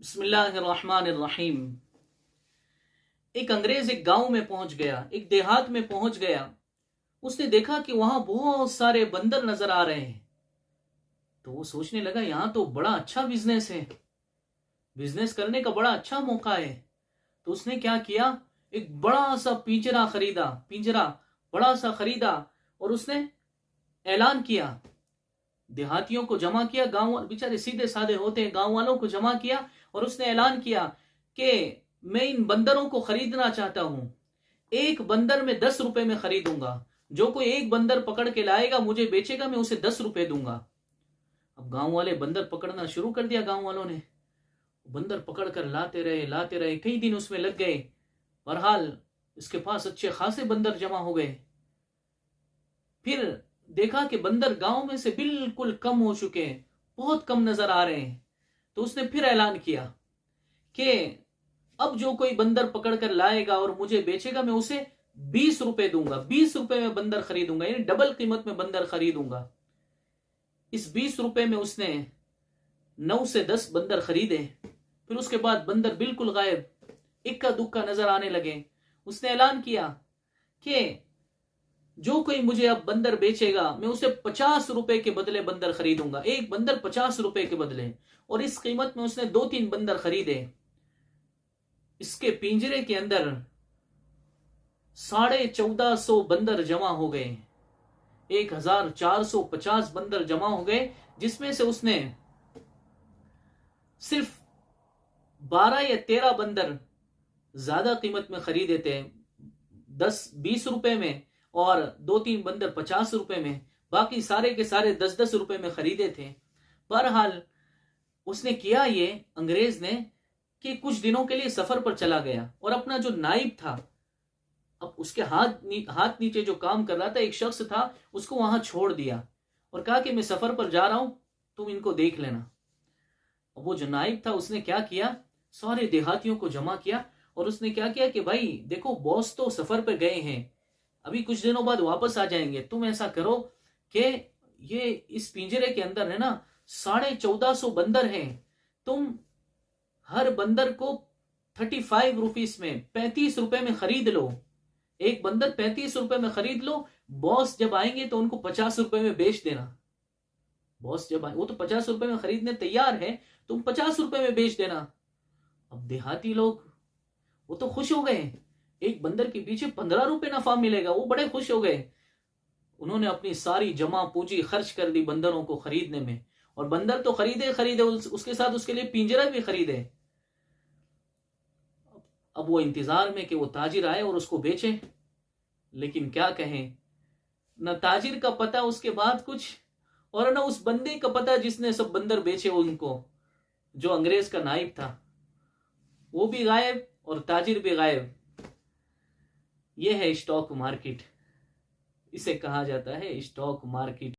बिस्मिल्लाहिर्रहमानिर्रहीम। एक अंग्रेज एक गांव में पहुंच गया, एक देहात में पहुंच गया। उसने देखा कि वहां बहुत सारे बंदर नजर आ रहे हैं। तो वो सोचने लगा, यहां तो बड़ा अच्छा बिजनेस है, बिजनेस करने का बड़ा अच्छा मौका है। तो उसने क्या किया, एक बड़ा सा पिंजरा खरीदा, पिंजरा बड़ा सा खरीदा और उसने ऐलान किया। देहातियों को जमा किया, गांव बेचारे सीधे साधे होते हैं, गांव वालों को जमा किया और उसने ऐलान किया कि मैं इन बंदरों को खरीदना चाहता हूं। एक बंदर में 10 रुपए में खरीदूंगा। जो कोई एक बंदर पकड़ के लाएगा, मुझे बेचेगा, मैं उसे 10 रुपए दूंगा। अब गांव वाले बंदर पकड़ना शुरू कर दिया। गांव वालों ने बंदर पकड़ कर लाते रहे, कई दिन उसमें लग गए। बहरहाल इसके पास अच्छे खासे बंदर जमा हो गए। फिर देखा कि बंदर गांव में से बिल्कुल कम हो चुके हैं, बहुत कम नजर आ रहे हैं। तो उसने फिर ऐलान किया कि अब जो कोई बंदर पकड़ कर लाएगा और मुझे बेचेगा, मैं उसे 20 रुपए दूंगा, 20 रुपए में बंदर खरीदूंगा, यानी डबल कीमत में बंदर खरीदूंगा। इस 20 रुपए में उसने 9 से 10 बंदर खरीदे। फिर उसके बाद बंदर बिल्कुल गायब, इक्का दुक्का नजर आने लगे। उसने ऐलान किया कि जो कोई मुझे अब बंदर बेचेगा, मैं उसे 50 रुपए के बदले बंदर खरीदूंगा, एक बंदर 50 रुपए के बदले। और इस कीमत में उसने 2-3 बंदर खरीदे। इसके पिंजरे के अंदर 1450 बंदर जमा हो गए, 1450 बंदर जमा हो गए, जिसमें से उसने सिर्फ 12 या 13 बंदर ज्यादा कीमत में खरीदे थे, 10-20 रुपए में, और 2-3 बंदर 50 रुपए में। बाकी सारे के सारे 10-10 रुपए में खरीदे थे। बहरहाल उसने किया ये, अंग्रेज ने, कि कुछ दिनों के लिए सफर पर चला गया और अपना जो नाइब था, अब उसके हाथ नीचे जो काम कर रहा था एक शख्स था, उसको वहां छोड़ दिया और कहा कि मैं सफर पर जा रहा हूं, तुम इनको देख लेना। अब वो जो नाइब था उसने क्या किया, सारे देहातियों को जमा किया और उसने क्या किया कि भाई देखो, बॉस तो सफर पर गए हैं, अभी कुछ दिनों बाद वापस आ जाएंगे। तुम ऐसा करो कि ये इस पिंजरे के अंदर है ना 1450 बंदर हैं, तुम हर बंदर को 35 रुपीज में, 35 रुपए में खरीद लो। एक बंदर 35 रुपए में खरीद लो। बॉस जब आएंगे तो उनको 50 रुपए में बेच देना। बॉस जब आए, वो तो 50 रुपए में खरीदने तैयार है, तुम 50 रुपए में बेच देना। अब देहाती लोग वो तो खुश हो गए, एक बंदर के पीछे 15 रुपए नफा मिलेगा, वो बड़े खुश हो गए। उन्होंने अपनी सारी जमा पूंजी खर्च कर दी बंदरों को खरीदने में। और बंदर तो खरीदे खरीदे, उसके साथ उसके लिए पिंजरा भी खरीदे। अब वो इंतजार में कि वो ताजिर आए और उसको बेचे। लेकिन क्या कहें, न ताजिर का पता उसके बाद कुछ, और न उस बंदे का पता जिसने सब बंदर बेचे उनको, जो अंग्रेज का नाइब था, वो भी गायब और ताजिर भी गायब। यह है स्टॉक मार्केट, इसे कहा जाता है स्टॉक मार्केट।